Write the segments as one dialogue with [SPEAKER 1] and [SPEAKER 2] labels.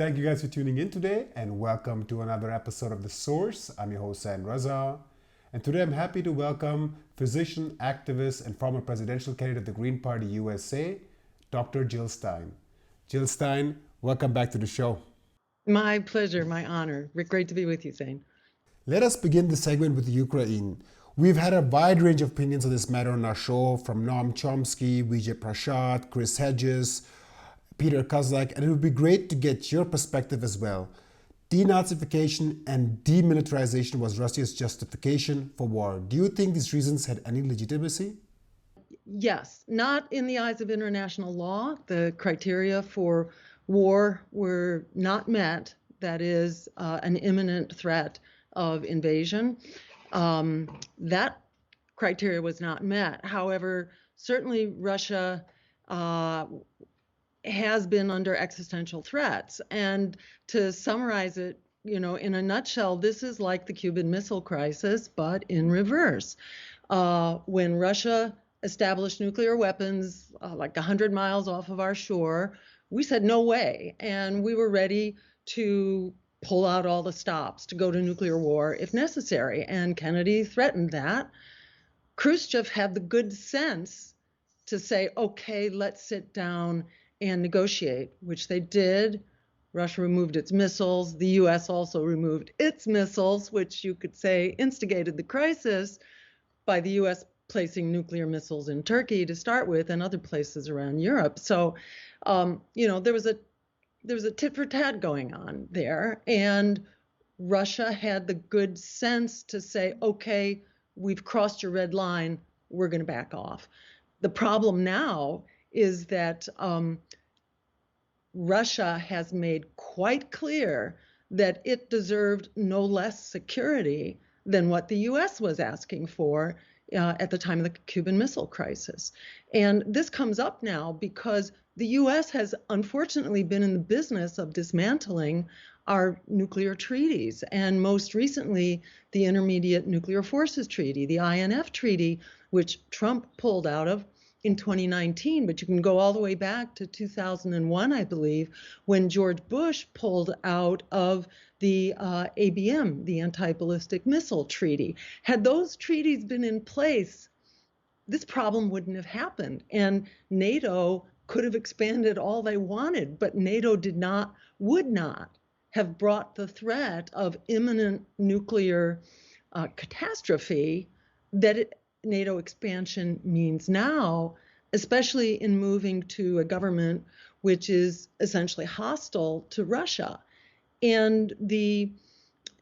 [SPEAKER 1] Thank you guys for tuning in today and welcome to another episode of The Source. I'm your host, San Raza. And today I'm happy to welcome physician, activist, and former presidential candidate of the Green Party USA, Dr. Jill Stein. Jill Stein, welcome back to the show.
[SPEAKER 2] My pleasure, my honor. Great to be with you, Zane.
[SPEAKER 1] Let us begin the segment with Ukraine. We've had a wide range of opinions on this matter on our show, from Noam Chomsky, Vijay Prashad, Chris Hedges, Peter Kozlak, and it would be great to get your perspective as well. Denazification and demilitarization was Russia's justification for war. Do you think these reasons had any legitimacy?
[SPEAKER 2] Yes, not in the eyes of international law. The criteria for war were not met. That is, an imminent threat of invasion. That criteria was not met. However, certainly Russia has been under existential threats. And to summarize it, in a nutshell, this is like the Cuban Missile Crisis, but in reverse. When Russia established nuclear weapons like 100 miles off of our shore, we said no way. And we were ready to pull out all the stops to go to nuclear war if necessary. And Kennedy threatened that. Khrushchev had the good sense to say, okay, let's sit down and negotiate, which they did. Russia removed its missiles. The US also removed its missiles, which you could say instigated the crisis by the US placing nuclear missiles in Turkey to start with and other places around Europe. So, there was a tit for tat going on there. And Russia had the good sense to say, okay, we've crossed your red line. We're going to back off. The problem now is that Russia has made quite clear that it deserved no less security than what the US was asking for at the time of the Cuban Missile Crisis. And this comes up now because the US has unfortunately been in the business of dismantling our nuclear treaties, and most recently, the Intermediate Nuclear Forces Treaty, the INF Treaty, which Trump pulled out of in 2019, but you can go all the way back to 2001, I believe, when George Bush pulled out of the ABM, the Anti-Ballistic Missile Treaty. Had those treaties been in place, this problem wouldn't have happened. And NATO could have expanded all they wanted, but NATO would not have brought the threat of imminent nuclear catastrophe that NATO expansion means now, especially in moving to a government which is essentially hostile to Russia. And the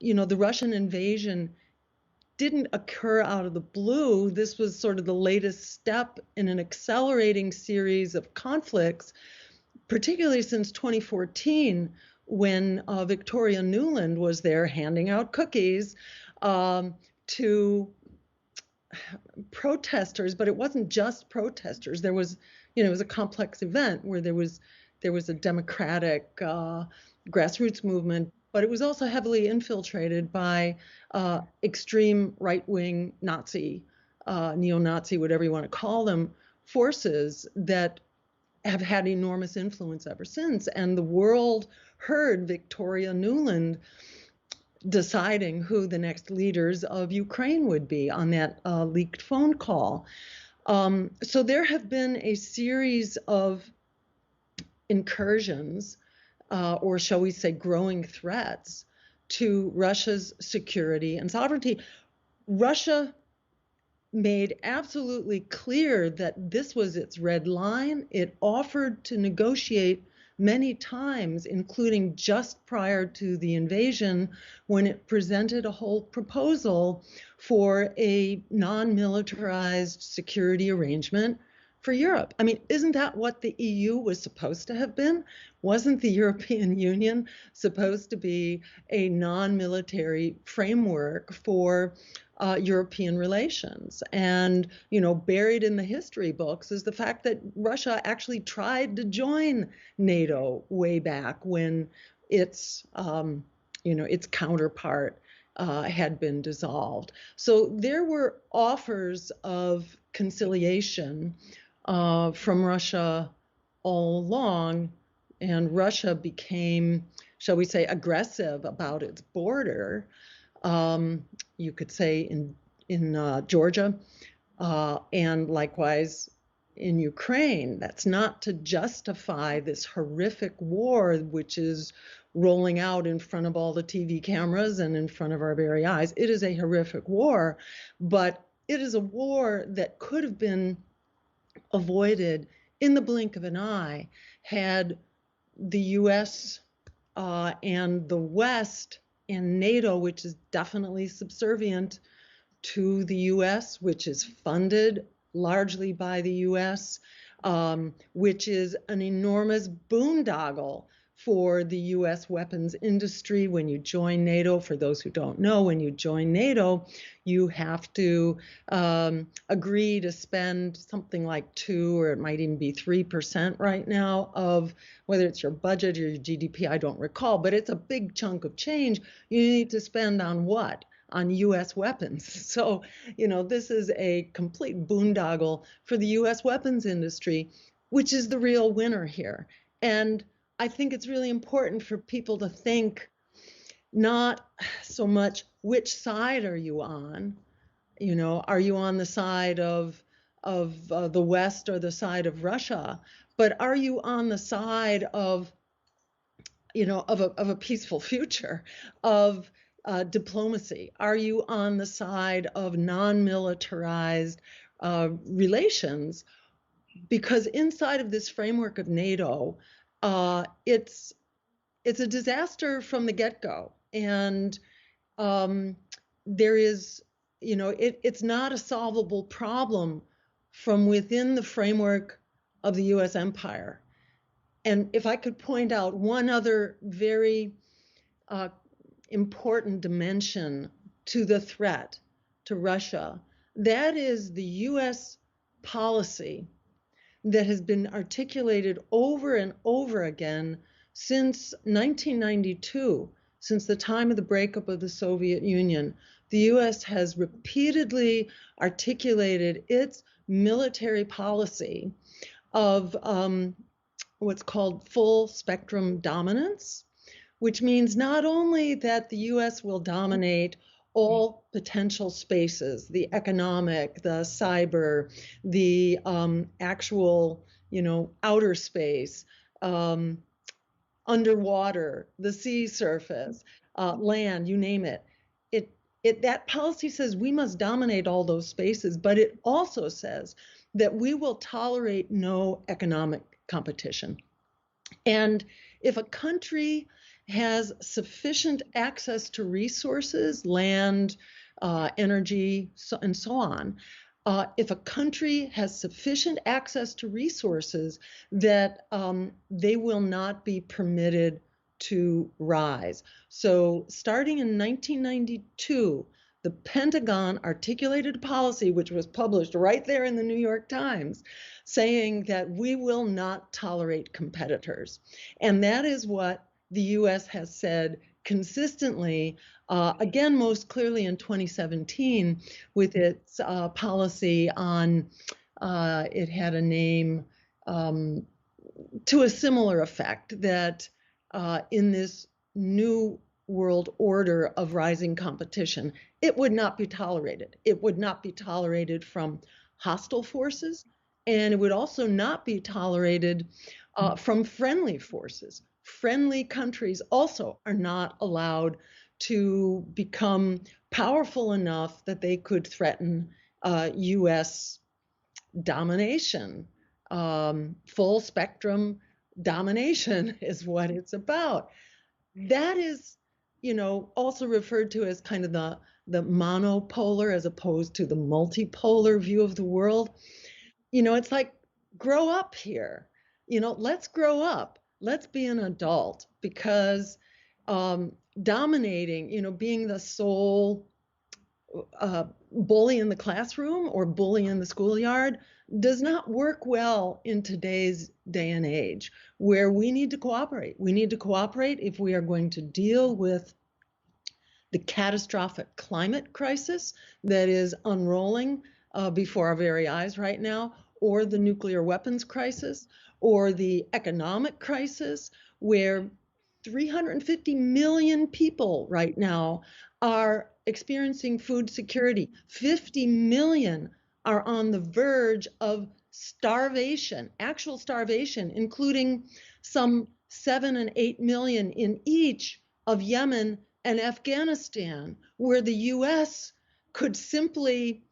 [SPEAKER 2] Russian invasion didn't occur out of the blue. This was sort of the latest step in an accelerating series of conflicts, particularly since 2014, when Victoria Nuland was there handing out cookies to protesters, but it wasn't just protesters. There was, it was a complex event where there was a democratic grassroots movement, but it was also heavily infiltrated by extreme right-wing Nazi, neo-Nazi, whatever you want to call them, forces that have had enormous influence ever since. And the world heard Victoria Nuland deciding who the next leaders of Ukraine would be on that leaked phone call. So there have been a series of incursions, or shall we say growing threats, to Russia's security and sovereignty. Russia made absolutely clear that this was its red line. It offered to negotiate many times, including just prior to the invasion, when it presented a whole proposal for a non-militarized security arrangement for Europe. I mean, isn't that what the EU was supposed to have been? Wasn't the European Union supposed to be a non-military framework for European relations? And, buried in the history books is the fact that Russia actually tried to join NATO way back when its counterpart had been dissolved. So there were offers of conciliation from Russia all along, and Russia became shall we say, aggressive about its border. You could say in Georgia, and likewise in Ukraine. That's not to justify this horrific war, which is rolling out in front of all the TV cameras and in front of our very eyes. It is a horrific war, but it is a war that could have been avoided in the blink of an eye had the US and the West and NATO, which is definitely subservient to the US, which is funded largely by the US, which is an enormous boondoggle for the US weapons industry. When you join NATO, for those who don't know, when you join NATO, you have to agree to spend something like 2, or it might even be 3% right now of whether it's your budget or your GDP, I don't recall, but it's a big chunk of change you need to spend on what? On US weapons. So, this is a complete boondoggle for the US weapons industry, which is the real winner here. And I think it's really important for people to think not so much which side are you on? Are you on the side of the West or the side of Russia? But are you on the side of of a peaceful future, of diplomacy? Are you on the side of non-militarized relations? Because inside of this framework of NATO, it's a disaster from the get-go, and there is, it's not a solvable problem from within the framework of the U.S. empire. And if I could point out one other very important dimension to the threat to Russia, that is the U.S. policy that has been articulated over and over again since 1992, since the time of the breakup of the Soviet Union. The U.S. has repeatedly articulated its military policy of what's called full spectrum dominance, which means not only that the US will dominate all potential spaces, the economic, the cyber, the actual, outer space, underwater, the sea surface, land, you name it. That policy says we must dominate all those spaces, but it also says that we will tolerate no economic competition. And if a country has sufficient access to resources, land, energy, and so on, if a country has sufficient access to resources, that they will not be permitted to rise. So starting in 1992, the Pentagon articulated a policy, which was published right there in the New York Times, saying that we will not tolerate competitors. And that is what the US has said consistently, again, most clearly in 2017 with its policy on, it had a name to a similar effect, that in this new world order of rising competition, it would not be tolerated. It would not be tolerated from hostile forces, and it would also not be tolerated from friendly forces. Friendly countries also are not allowed to become powerful enough that they could threaten US domination. Full spectrum domination is what it's about. That is, also referred to as kind of the monopolar as opposed to the multipolar view of the world. It's like, grow up here. Let's grow up. Let's be an adult, because dominating, being the sole bully in the classroom or bully in the schoolyard does not work well in today's day and age, where we need to cooperate. We need to cooperate if we are going to deal with the catastrophic climate crisis that is unrolling before our very eyes right now, or the nuclear weapons crisis, or the economic crisis, where 350 million people right now are experiencing food security. 50 million are on the verge of starvation, actual starvation, including some 7 and 8 million in each of Yemen and Afghanistan, where the US could simply,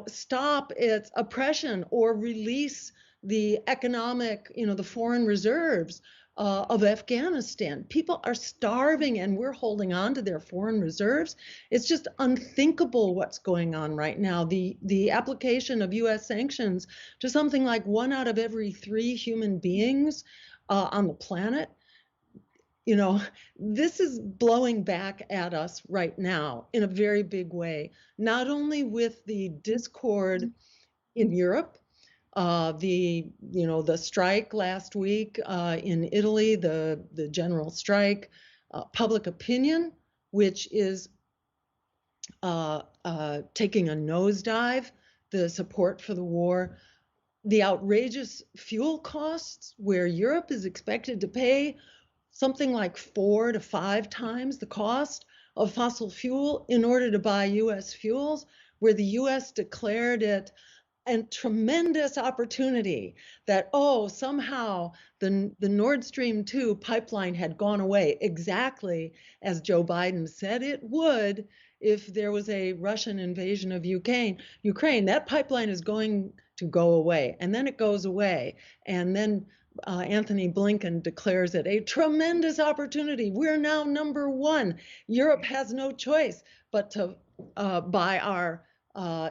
[SPEAKER 2] stop its oppression or release the economic, the foreign reserves of Afghanistan. People are starving and we're holding on to their foreign reserves. It's just unthinkable what's going on right now. The application of US sanctions to something like 1 out of every 3 human beings on the planet, this is blowing back at us right now in a very big way, not only with the discord in Europe, the strike last week in Italy, the general strike, public opinion, which is taking a nosedive, the support for the war, the outrageous fuel costs, where Europe is expected to pay something like 4 to 5 times the cost of fossil fuel in order to buy US fuels, where the US declared it a tremendous opportunity that, somehow the Nord Stream 2 pipeline had gone away, exactly as Joe Biden said it would if there was a Russian invasion of Ukraine. That pipeline is going to go away, and then it goes away, and then Anthony Blinken declares it a tremendous opportunity. We're now number one. Europe has no choice but to buy our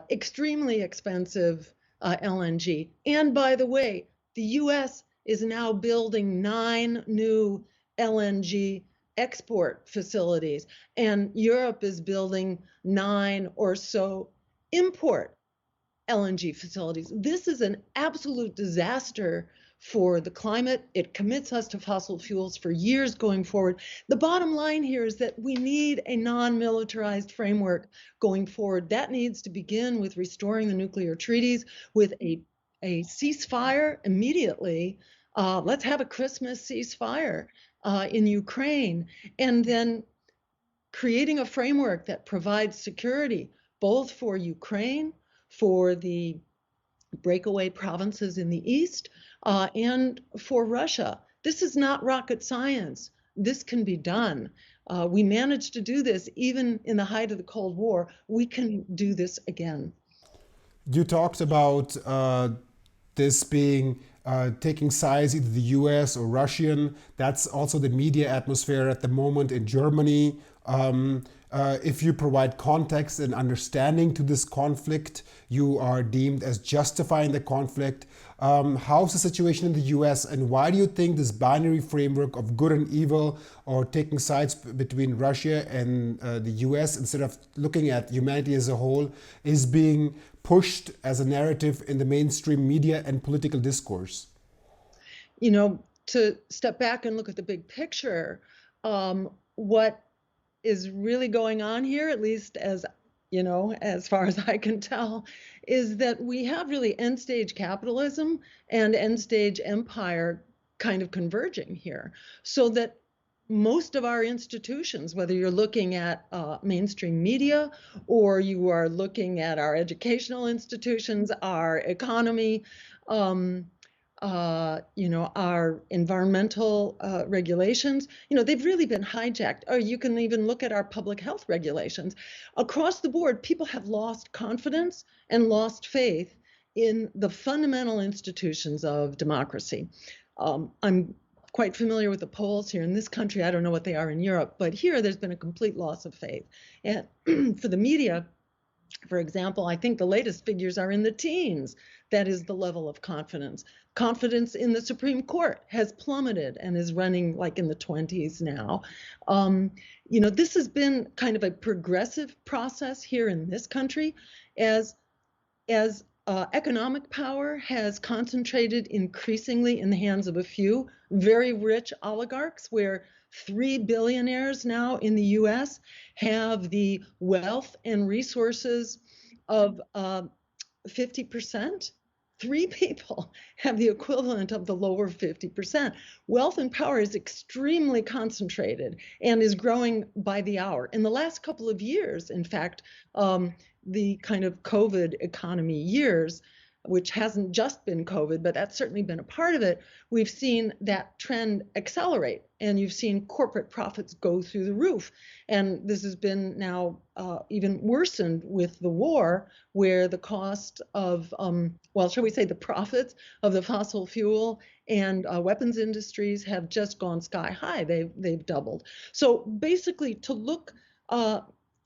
[SPEAKER 2] extremely expensive LNG. And by the way, the US is now building 9 new LNG export facilities, and Europe is building 9 or so import LNG facilities. This is an absolute disaster for the climate. It commits us to fossil fuels for years going forward. The bottom line here is that we need a non-militarized framework going forward. That needs to begin with restoring the nuclear treaties, with a ceasefire immediately. Let's have a Christmas ceasefire in Ukraine, and then creating a framework that provides security both for Ukraine, for the breakaway provinces in the east, and for Russia. This is not rocket science. This can be done. We managed to do this even in the height of the Cold War. We can do this again.
[SPEAKER 1] You talked about this being taking sides, either the US or Russian. That's also the media atmosphere at the moment in Germany. If you provide context and understanding to this conflict, you are deemed as justifying the conflict. How's the situation in the US, and why do you think this binary framework of good and evil, or taking sides between Russia and the US instead of looking at humanity as a whole, is being pushed as a narrative in the mainstream media and political discourse?
[SPEAKER 2] To step back and look at the big picture, what is really going on here, at least as far as I can tell, is that we have really end stage capitalism and end stage empire kind of converging here, so that most of our institutions, whether you're looking at mainstream media or you are looking at our educational institutions, our economy, our environmental regulations, they've really been hijacked. Or you can even look at our public health regulations. Across the board, people have lost confidence and lost faith in the fundamental institutions of democracy. I'm quite familiar with the polls here in this country. I don't know what they are in Europe, but here there's been a complete loss of faith. And for the media, for example, I think the latest figures are in the teens. That is the level of confidence. Confidence in the Supreme Court has plummeted and is running like in the 20s now. This has been kind of a progressive process here in this country as economic power has concentrated increasingly in the hands of a few very rich oligarchs, where 3 billionaires now in the US have the wealth and resources of 50%, 3 people have the equivalent of the lower 50%. Wealth and power is extremely concentrated and is growing by the hour. In the last couple of years, in fact, the kind of COVID economy years, which hasn't just been COVID, but that's certainly been a part of it, we've seen that trend accelerate, and you've seen corporate profits go through the roof. And this has been now even worsened with the war, where the cost of, well, shall we say, the profits of the fossil fuel and weapons industries have just gone sky high. They've doubled. So basically, to look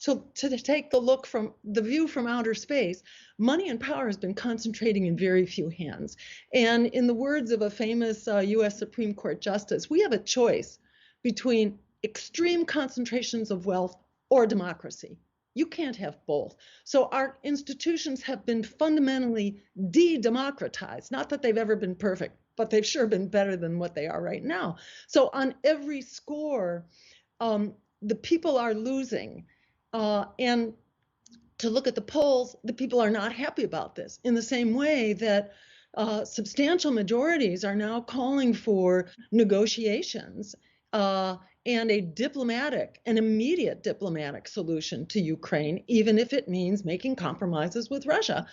[SPEAKER 2] to take the view from outer space, money and power has been concentrating in very few hands. And in the words of a famous US Supreme Court justice, we have a choice between extreme concentrations of wealth or democracy. You can't have both. So our institutions have been fundamentally de-democratized. Not that they've ever been perfect, but they've sure been better than what they are right now. So on every score, the people are losing. And to look at the polls, the people are not happy about this, in the same way that substantial majorities are now calling for negotiations and an immediate diplomatic solution to Ukraine, even if it means making compromises with Russia.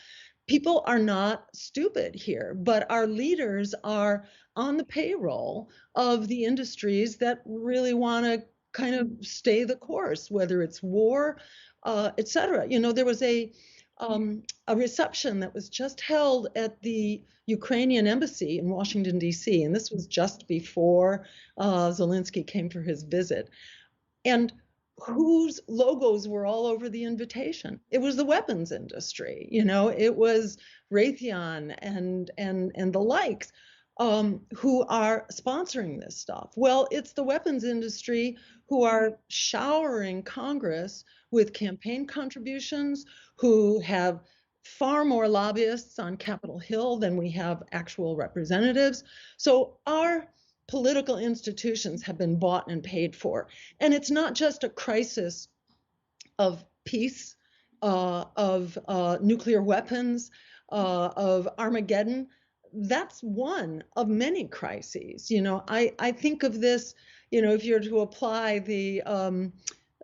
[SPEAKER 2] People are not stupid here, but our leaders are on the payroll of the industries that really want to kind of stay the course, whether it's war, et cetera. You know, there was a reception that was just held at the Ukrainian embassy in Washington, D.C., and this was just before Zelensky came for his visit. And whose logos were all over the invitation? It was the weapons industry. You know, it was Raytheon and the likes who are sponsoring this stuff. Well, it's the weapons industry who are showering Congress with campaign contributions, who have far more lobbyists on Capitol Hill than we have actual representatives. So our political institutions have been bought and paid for. And it's not just a crisis of peace, of nuclear weapons, of Armageddon. That's one of many crises. You know, I think of this, you know, if you're to apply the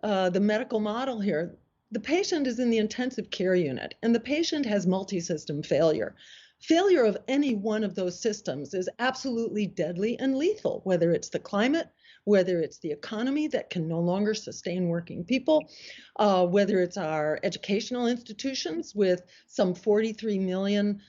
[SPEAKER 2] medical model here, the patient is in the intensive care unit, and the patient has multi-system failure. Failure of any one of those systems is absolutely deadly and lethal, whether it's the climate, whether it's the economy that can no longer sustain working people, whether it's our educational institutions with some 43 million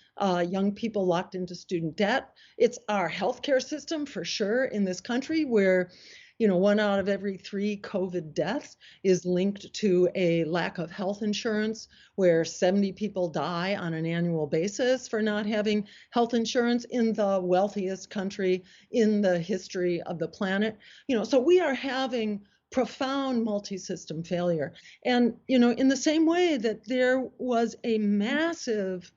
[SPEAKER 2] young people locked into student debt. It's our healthcare system, for sure, in this country, where, you know, 1 out of every 3 COVID deaths is linked to a lack of health insurance, where 70 people die on an annual basis for not having health insurance in the wealthiest country in the history of the planet. You know, so we are having profound multi-system failure. And, you know, in the same way that there was a massive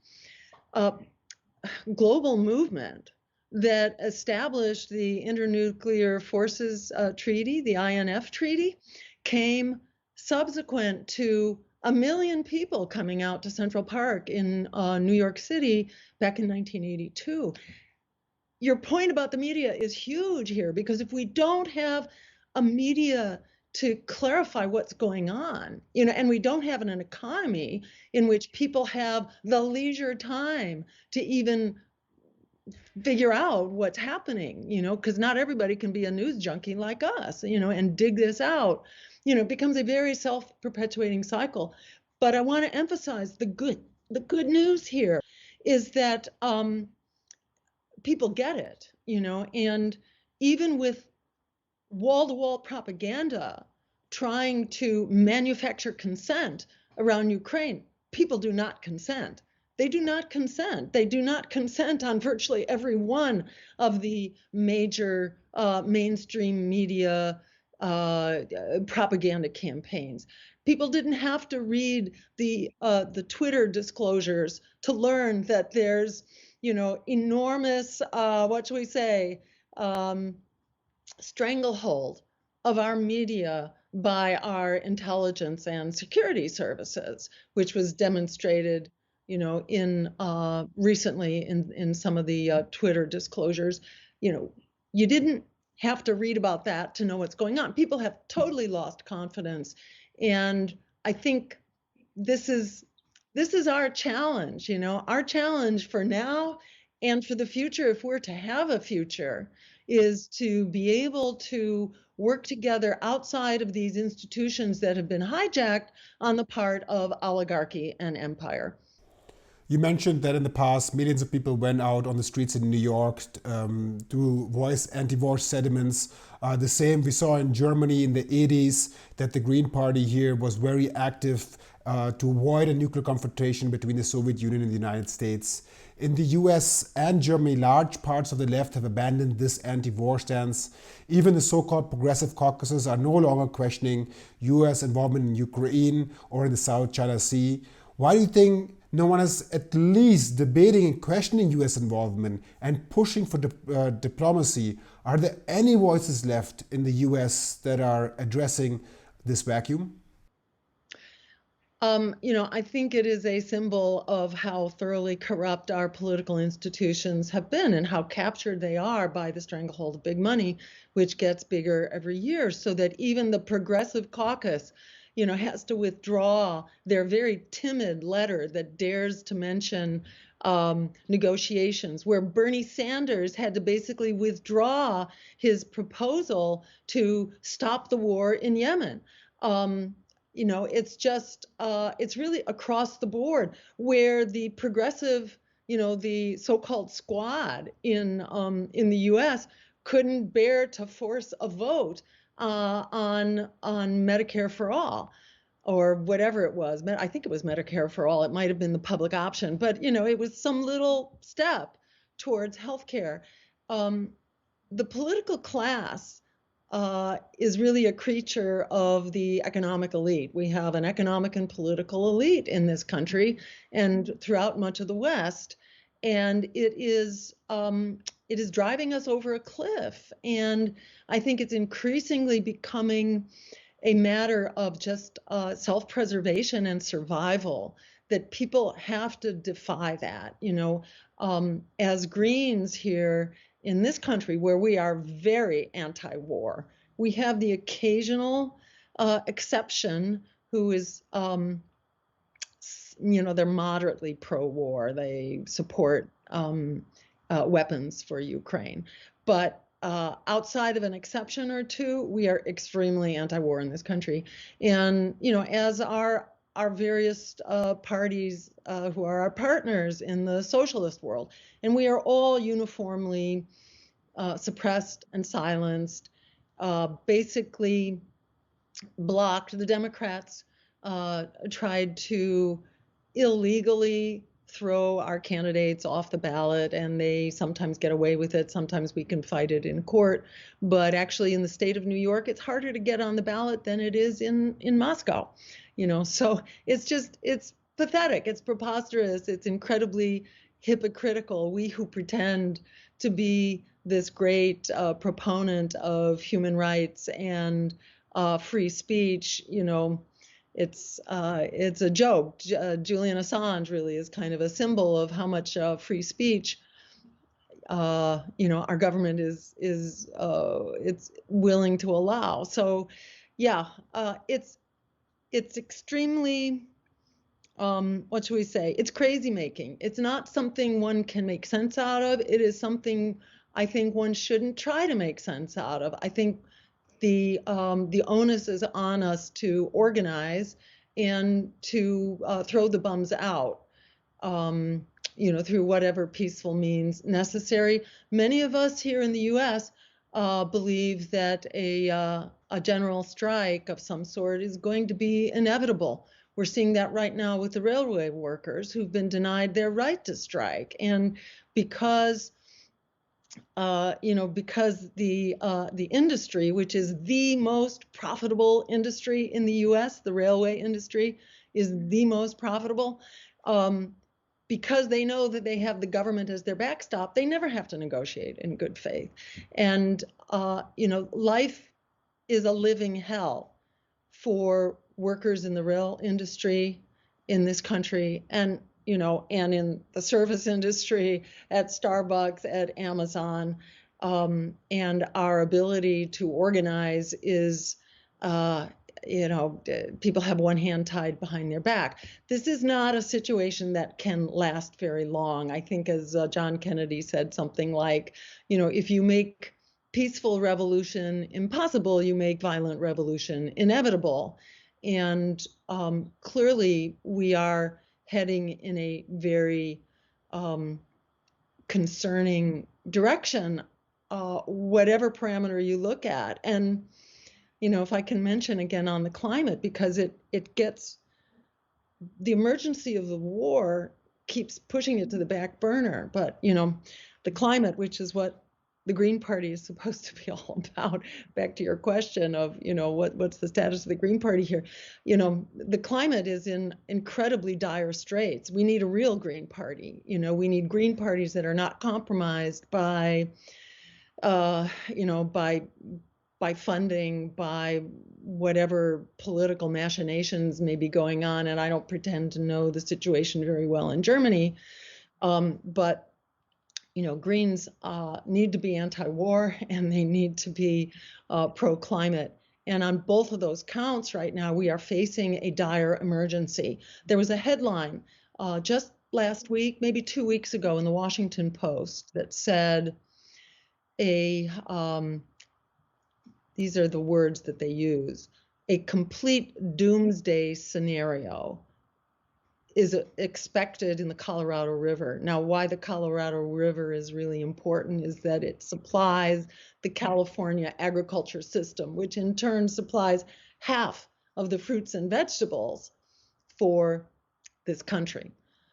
[SPEAKER 2] global movement that established the Internuclear Forces Treaty, the INF Treaty, came subsequent to 1 million people coming out to Central Park in New York City back in 1982. Your point about the media is huge here, because if we don't have a media to clarify what's going on, you know, and we don't have an economy in which people have the leisure time to even figure out what's happening, you know, because not everybody can be a news junkie like us, you know, and dig this out. You know, it becomes a very self-perpetuating cycle. But I want to emphasize the good news here is that people get it, you know, and even with wall-to-wall propaganda trying to manufacture consent around Ukraine, people do not consent. They do not consent. They do not consent on virtually every one of the major mainstream media propaganda campaigns. People didn't have to read the Twitter disclosures to learn that there's, you know, enormous, what should we say, stranglehold of our media by our intelligence and security services, which was demonstrated in recently in some of the Twitter disclosures. You didn't have to read about that to know what's going on. People have totally lost confidence, and I think this is our challenge. Our challenge for now and for the future, if we're to have a future, is to be able to work together outside of these institutions that have been hijacked on the part of oligarchy and empire.
[SPEAKER 1] You mentioned that in the past, millions of people went out on the streets in New York to voice anti-war sentiments. The same we saw in Germany in the 80s, that the Green Party here was very active to avoid a nuclear confrontation between the Soviet Union and the United States. In the US and Germany, large parts of the left have abandoned this anti-war stance. Even the so-called progressive caucuses are no longer questioning US involvement in Ukraine or in the South China Sea. Why do you think no one is at least debating and questioning US involvement and pushing for diplomacy? Are there any voices left in the US that are addressing this vacuum?
[SPEAKER 2] I think it is a symbol of how thoroughly corrupt our political institutions have been and how captured they are by the stranglehold of big money, which gets bigger every year, so that even the Progressive Caucus, has to withdraw their very timid letter that dares to mention negotiations, where Bernie Sanders had to basically withdraw his proposal to stop the war in Yemen. It's just, it's really across the board where the progressive, the so-called squad in the U.S. couldn't bear to force a vote on Medicare for all, or whatever it was. I think it was Medicare for all. It might have been the public option, but it was some little step towards healthcare. The political class is really a creature of the economic elite. We have an economic and political elite in this country and throughout much of the West, and it is driving us over a cliff. And I think it's increasingly becoming a matter of just self-preservation and survival, that people have to defy that. As Greens here in this country, where we are very anti-war, we have the occasional exception who is, they're moderately pro-war. They support weapons for Ukraine. But outside of an exception or two, we are extremely anti-war in this country. And, as our various parties who are our partners in the socialist world. And we are all uniformly suppressed and silenced, basically blocked. The Democrats tried to illegally throw our candidates off the ballot, and they sometimes get away with it. Sometimes we can fight it in court. But actually in the state of New York, it's harder to get on the ballot than it is in Moscow. So it's pathetic. It's preposterous. It's incredibly hypocritical. We who pretend to be this great proponent of human rights and free speech, it's a joke. Julian Assange really is kind of a symbol of how much free speech, our government is it's willing to allow. So, yeah, it's extremely, what should we say? It's crazy making. It's not something one can make sense out of. It is something I think one shouldn't try to make sense out of. I think the onus is on us to organize and to throw the bums out, through whatever peaceful means necessary. Many of us here in the U.S. Believe that a general strike of some sort is going to be inevitable. We're seeing that right now with the railway workers who've been denied their right to strike, and because the industry, which is the most profitable industry in the U.S., the railway industry is the most profitable, because they know that they have the government as their backstop, they never have to negotiate in good faith. And, life is a living hell for workers in the rail industry in this country. And and in the service industry, at Starbucks, at Amazon, and our ability to organize is, people have one hand tied behind their back. This is not a situation that can last very long. I think, as John Kennedy said, something like, if you make peaceful revolution impossible, you make violent revolution inevitable. And clearly, we are heading in a very concerning direction, whatever parameter you look at. And, if I can mention again on the climate, because it gets, the emergency of the war keeps pushing it to the back burner. But, the climate, which is what the Green Party is supposed to be all about, back to your question of, what's the status of the Green Party here? The climate is in incredibly dire straits. We need a real Green Party. We need Green parties that are not compromised by, by funding, by whatever political machinations may be going on. And I don't pretend to know the situation very well in Germany, but Greens need to be anti-war and they need to be pro-climate. And on both of those counts right now, we are facing a dire emergency. There was a headline just last week, maybe 2 weeks ago, in the Washington Post that said these are the words that they use, a complete doomsday scenario is expected in the Colorado River. Now, why the Colorado River is really important is that it supplies the California agriculture system, which in turn supplies half of the fruits and vegetables for this country.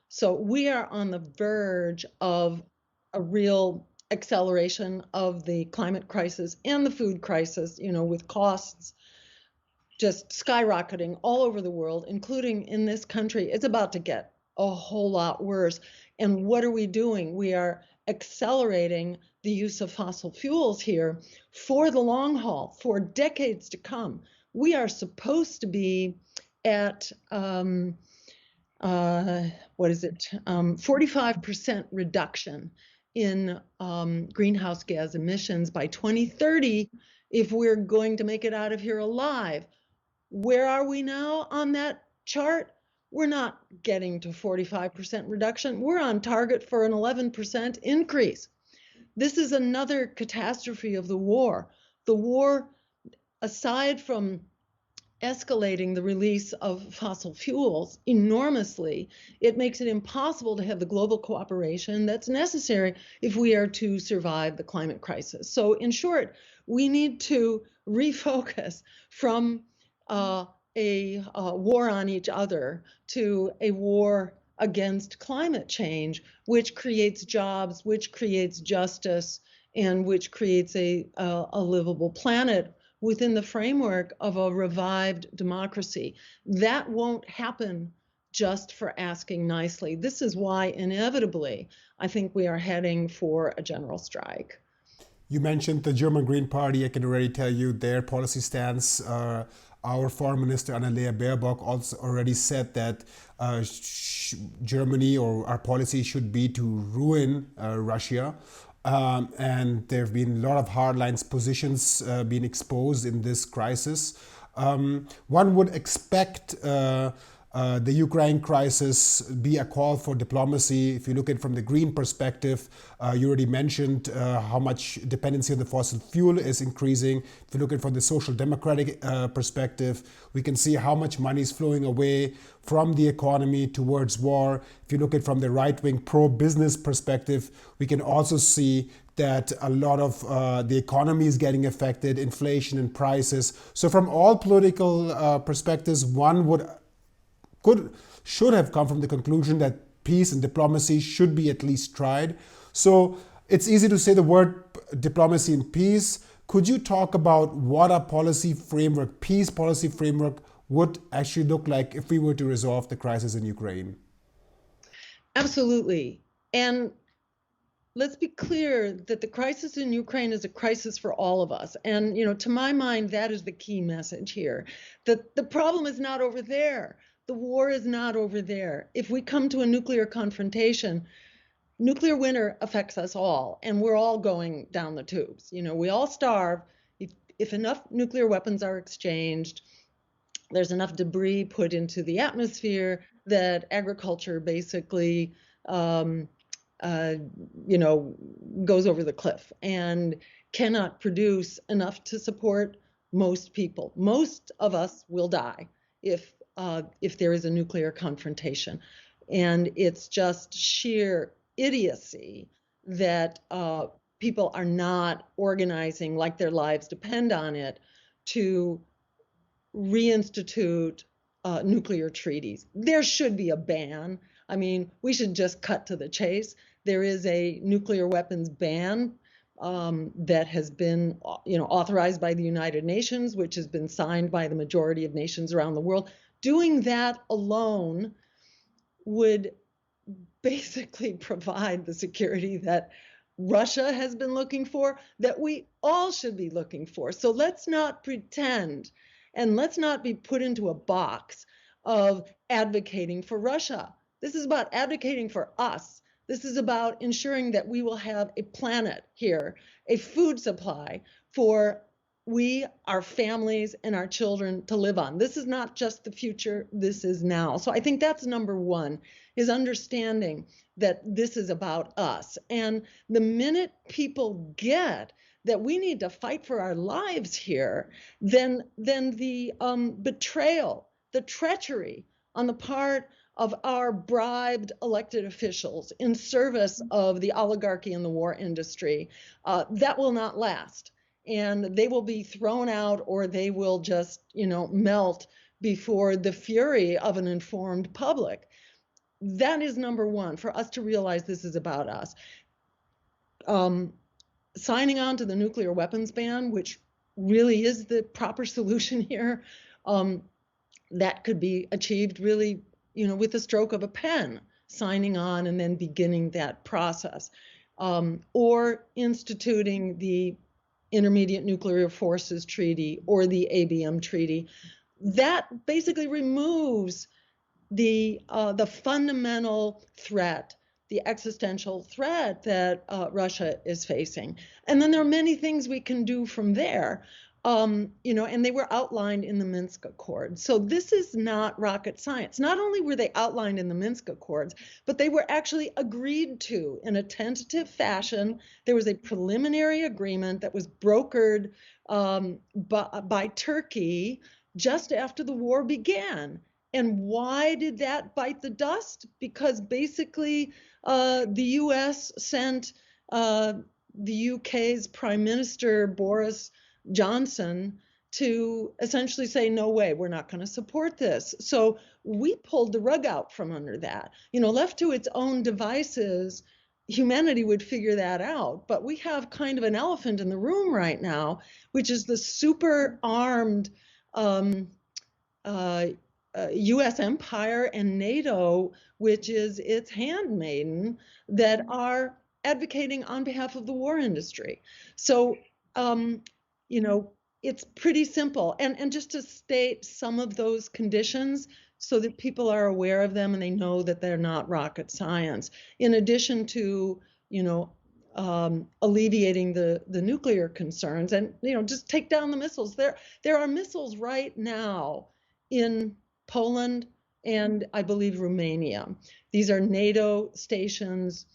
[SPEAKER 2] So we are on the verge of a real acceleration of the climate crisis and the food crisis, with costs just skyrocketing all over the world, including in this country. It's about to get a whole lot worse. And what are we doing? We are accelerating the use of fossil fuels here for the long haul, for decades to come. We are supposed to be at 45% reduction in greenhouse gas emissions by 2030 if we're going to make it out of here alive. Where are we now on that chart? We're not getting to 45% reduction. We're on target for an 11% increase. This is another catastrophe of the war. The war, aside from escalating the release of fossil fuels enormously, it makes it impossible to have the global cooperation that's necessary if we are to survive the climate crisis. So in short, we need to refocus from a war on each other to a war against climate change, which creates jobs, which creates justice, and which creates a livable planet within the framework of a revived democracy. That won't happen just for asking nicely. This is why, inevitably, I think we are heading for a general strike.
[SPEAKER 1] You mentioned the German Green Party. I can already tell you their policy stance. Our Foreign Minister Annalena Baerbock also already said that Germany, or our policy, should be to ruin Russia. And there have been a lot of hardlines positions being exposed in this crisis. One would expect the Ukraine crisis be a call for diplomacy. If you look at it from the green perspective, you already mentioned how much dependency on the fossil fuel is increasing. If you look at it from the social democratic perspective, we can see how much money is flowing away from the economy towards war. If you look at it from the right-wing pro-business perspective, we can also see that a lot of the economy is getting affected, inflation and prices. So from all political perspectives, one should have come from the conclusion that peace and diplomacy should be at least tried. So it's easy to say the word diplomacy and peace. Could you talk about what a policy framework, peace policy framework, would actually look like if we were to resolve the crisis in Ukraine?
[SPEAKER 2] Absolutely. And let's be clear that the crisis in Ukraine is a crisis for all of us. And, to my mind, that is the key message here. That the problem is not over there. the war is not over there. If we come to a nuclear confrontation, nuclear winter affects us all, and we're all going down the tubes. We all starve. If enough nuclear weapons are exchanged, there's enough debris put into the atmosphere that agriculture basically, goes over the cliff and cannot produce enough to support most people. Most of us will die if there is a nuclear confrontation, and it's just sheer idiocy that people are not organizing like their lives depend on it to reinstitute nuclear treaties. There should be a ban. I mean, we should just cut to the chase. There is a nuclear weapons ban that has been, authorized by the United Nations, which has been signed by the majority of nations around the world. Doing that alone would basically provide the security that Russia has been looking for, that we all should be looking for. So let's not pretend, and let's not be put into a box of advocating for Russia. This is about advocating for us. This is about ensuring that we will have a planet here, a food supply for we, our families, and our children to live on. This is not just the future, this is now. So I think that's number one, is understanding that this is about us. And the minute people get that we need to fight for our lives here, then the betrayal, the treachery on the part of our bribed elected officials in service of the oligarchy and the war industry, that will not last. And they will be thrown out, or they will just, melt before the fury of an informed public. That is number one, for us to realize this is about us. Signing on to the nuclear weapons ban, which really is the proper solution here, that could be achieved really, with the stroke of a pen, signing on and then beginning that process, or instituting the Intermediate Nuclear Forces Treaty or the ABM Treaty. That basically removes the fundamental threat, the existential threat that Russia is facing. And then there are many things we can do from there, and they were outlined in the Minsk Accords. So this is not rocket science. Not only were they outlined in the Minsk Accords, but they were actually agreed to in a tentative fashion. There was a preliminary agreement that was brokered by Turkey just after the war began. And why did that bite the dust? Because basically the US sent the UK's Prime Minister, Boris Johnson, to essentially say, no way, we're not going to support this. So we pulled the rug out from under that. Left to its own devices, humanity would figure that out. But we have kind of an elephant in the room right now, which is the super armed US empire and NATO, which is its handmaiden, that are advocating on behalf of the war industry. So, it's pretty simple. And just to state some of those conditions so that people are aware of them and they know that they're not rocket science. In addition to, alleviating the nuclear concerns and, just take down the missiles. There are missiles right now in Poland and I believe Romania. These are NATO stations,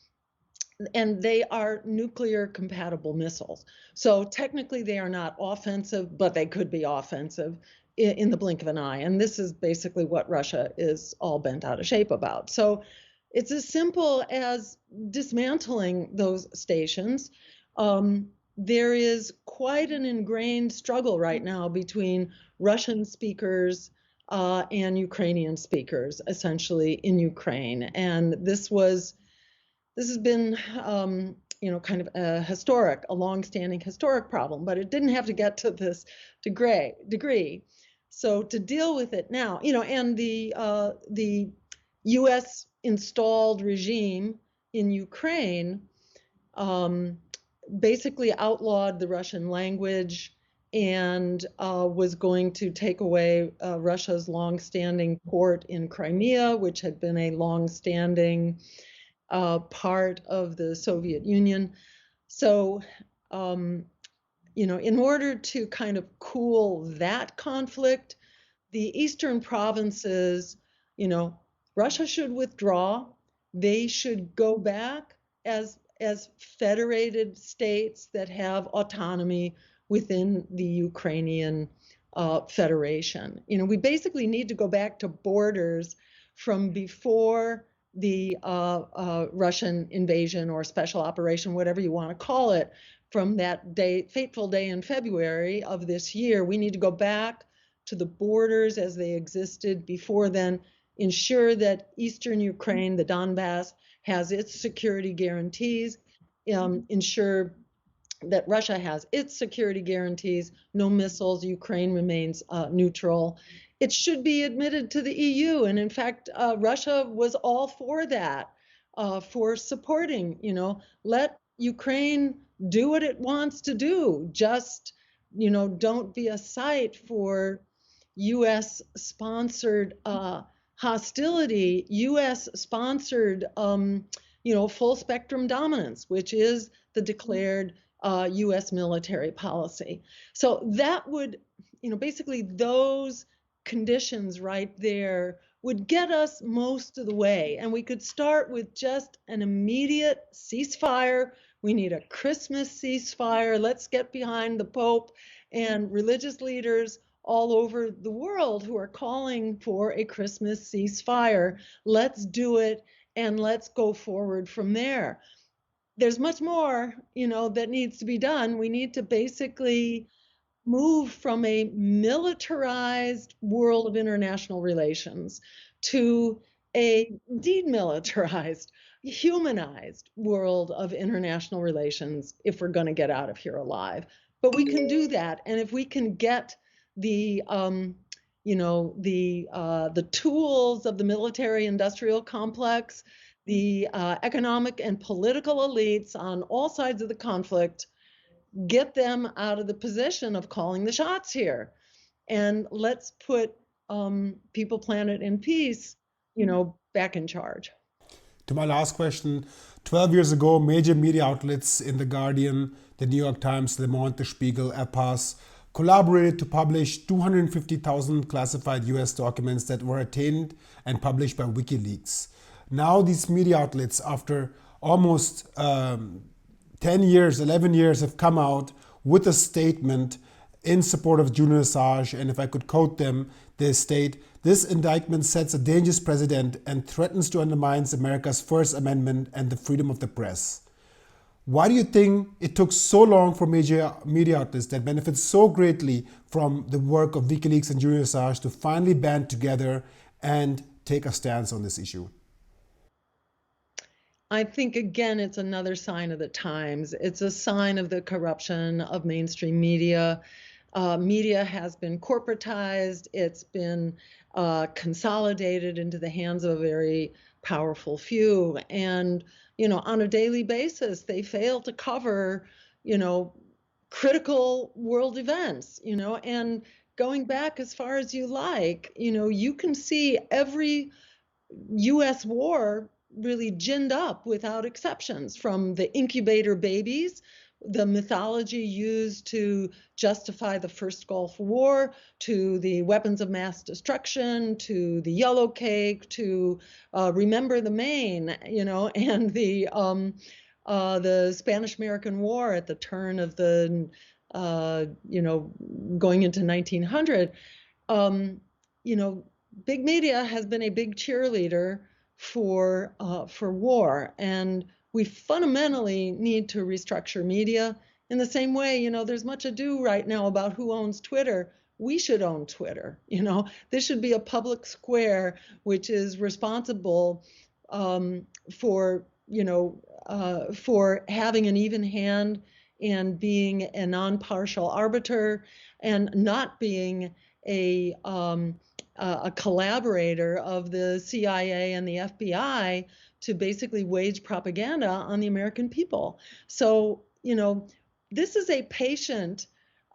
[SPEAKER 2] and they are nuclear compatible missiles. So technically they are not offensive, but they could be offensive in the blink of an eye. And this is basically what Russia is all bent out of shape about. So it's as simple as dismantling those stations. There is quite an ingrained struggle right now between Russian speakers and Ukrainian speakers, essentially in Ukraine. And this has been, kind of a long-standing historic problem, but it didn't have to get to this degree. So to deal with it now, and the U.S. installed regime in Ukraine basically outlawed the Russian language and was going to take away Russia's longstanding port in Crimea, which had been a longstanding part of the Soviet Union. So, in order to kind of cool that conflict, the eastern provinces, Russia should withdraw. They should go back as federated states that have autonomy within the Ukrainian federation. We basically need to go back to borders from before the Russian invasion or special operation, whatever you want to call it, from that day, fateful day in February of this year. We need to go back to the borders as they existed before then, ensure that Eastern Ukraine, the Donbass, has its security guarantees, ensure that Russia has its security guarantees, no missiles, Ukraine remains neutral. It should be admitted to the EU. And in fact, Russia was all for that, for supporting, let Ukraine do what it wants to do. Just, don't be a site for US sponsored hostility, US sponsored, full spectrum dominance, which is the declared US military policy. So that would, basically those conditions right there would get us most of the way. And we could start with just an immediate ceasefire. We need a Christmas ceasefire. Let's get behind the Pope and religious leaders all over the world who are calling for a Christmas ceasefire. Let's do it and let's go forward from there. There's much more, that needs to be done. We need to basically move from a militarized world of international relations to a demilitarized, humanized world of international relations if we're going to get out of here alive. But we can do that, and if we can get the the tools of the military-industrial complex, the economic and political elites on all sides of the conflict, get them out of the position of calling the shots here, and let's put People, Planet, and Peace, back in charge.
[SPEAKER 1] To my last question, 12 years ago, major media outlets in The Guardian, The New York Times, Le Monde, The Spiegel, El Pas collaborated to publish 250,000 classified US documents that were obtained and published by WikiLeaks. Now these media outlets, after almost 10 years, 11 years, have come out with a statement in support of Julian Assange, and if I could quote them, they state, "This indictment sets a dangerous precedent and threatens to undermine America's First Amendment and the freedom of the press." Why do you think it took so long for major media outlets that benefit so greatly from the work of WikiLeaks and Julian Assange to finally band together and take a stance on this issue?
[SPEAKER 2] I think, again, it's another sign of the times. It's a sign of the corruption of mainstream media. Media has been corporatized. It's been consolidated into the hands of a very powerful few. And, on a daily basis, they fail to cover, critical world events, and going back as far as you like, you can see every US war really ginned up without exceptions, from the incubator babies, the mythology used to justify the first Gulf War, to the weapons of mass destruction, to the yellow cake, to Remember the Maine, and the Spanish-American War at the turn of the, going into 1900. Big media has been a big cheerleader for war, and we fundamentally need to restructure media in the same way. There's much ado right now about who owns Twitter. We should own Twitter. This should be a public square which is responsible for having an even hand and being a non-partial arbiter and not being a collaborator of the CIA and the FBI to basically wage propaganda on the American people. So, this is a patient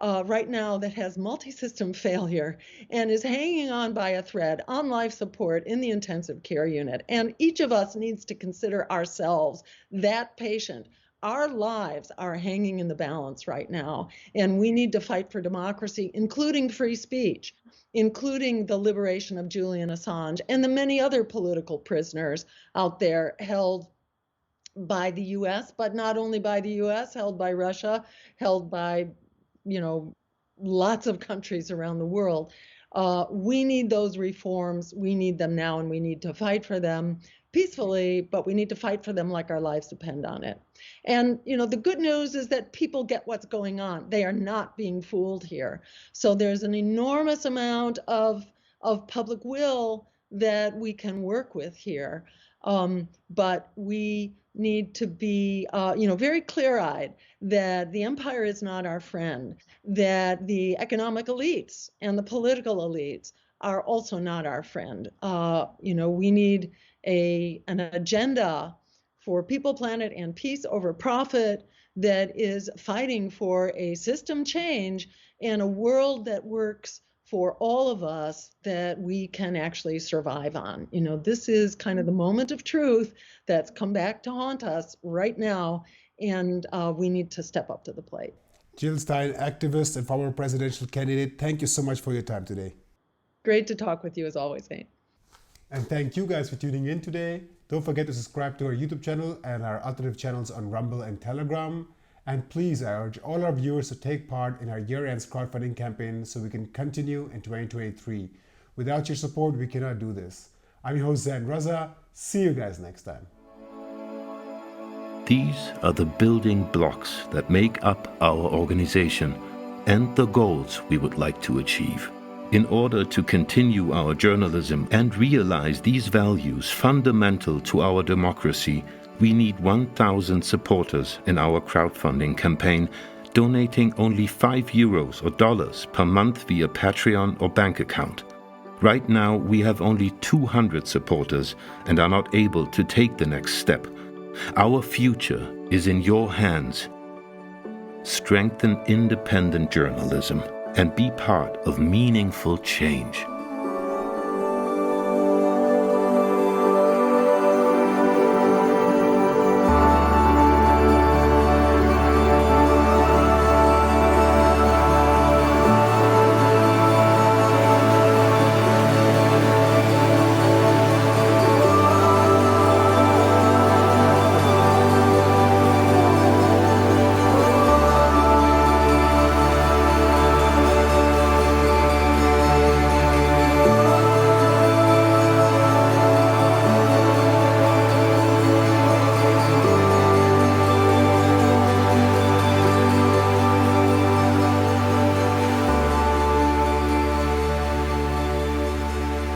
[SPEAKER 2] right now that has multi-system failure and is hanging on by a thread on life support in the intensive care unit. And each of us needs to consider ourselves that patient. Our lives are hanging in the balance right now, and we need to fight for democracy, including free speech, including the liberation of Julian Assange and the many other political prisoners out there held by the US, but not only by the US, held by Russia, held by, lots of countries around the world. We need those reforms. We need them now, and we need to fight for them peacefully, but we need to fight for them like our lives depend on it. And, the good news is that people get what's going on. They are not being fooled here. So there's an enormous amount of public will that we can work with here. But we need to be, very clear-eyed that the empire is not our friend, that the economic elites and the political elites are also not our friend. We need an agenda for people, planet, and peace over profit that is fighting for a system change and a world that works for all of us that we can actually survive on. This is kind of the moment of truth that's come back to haunt us right now, and we need to step up to the plate.
[SPEAKER 1] Jill Stein, activist and former presidential candidate, thank you so much for your time today.
[SPEAKER 2] Great to talk with you as always, Nate.
[SPEAKER 1] And thank you guys for tuning in today. Don't forget to subscribe to our YouTube channel and our alternative channels on Rumble and Telegram. And please, I urge all our viewers to take part in our year-end crowdfunding campaign so we can continue in 2023. Without your support, we cannot do this. I'm your host, Zain Raza. See you guys next time.
[SPEAKER 3] These are the building blocks that make up our organization and the goals we would like to achieve. In order to continue our journalism and realize these values fundamental to our democracy, we need 1,000 supporters in our crowdfunding campaign, donating only €5 or dollars per month via Patreon or bank account. Right now, we have only 200 supporters and are not able to take the next step. Our future is in your hands. Strengthen independent journalism and be part of meaningful change.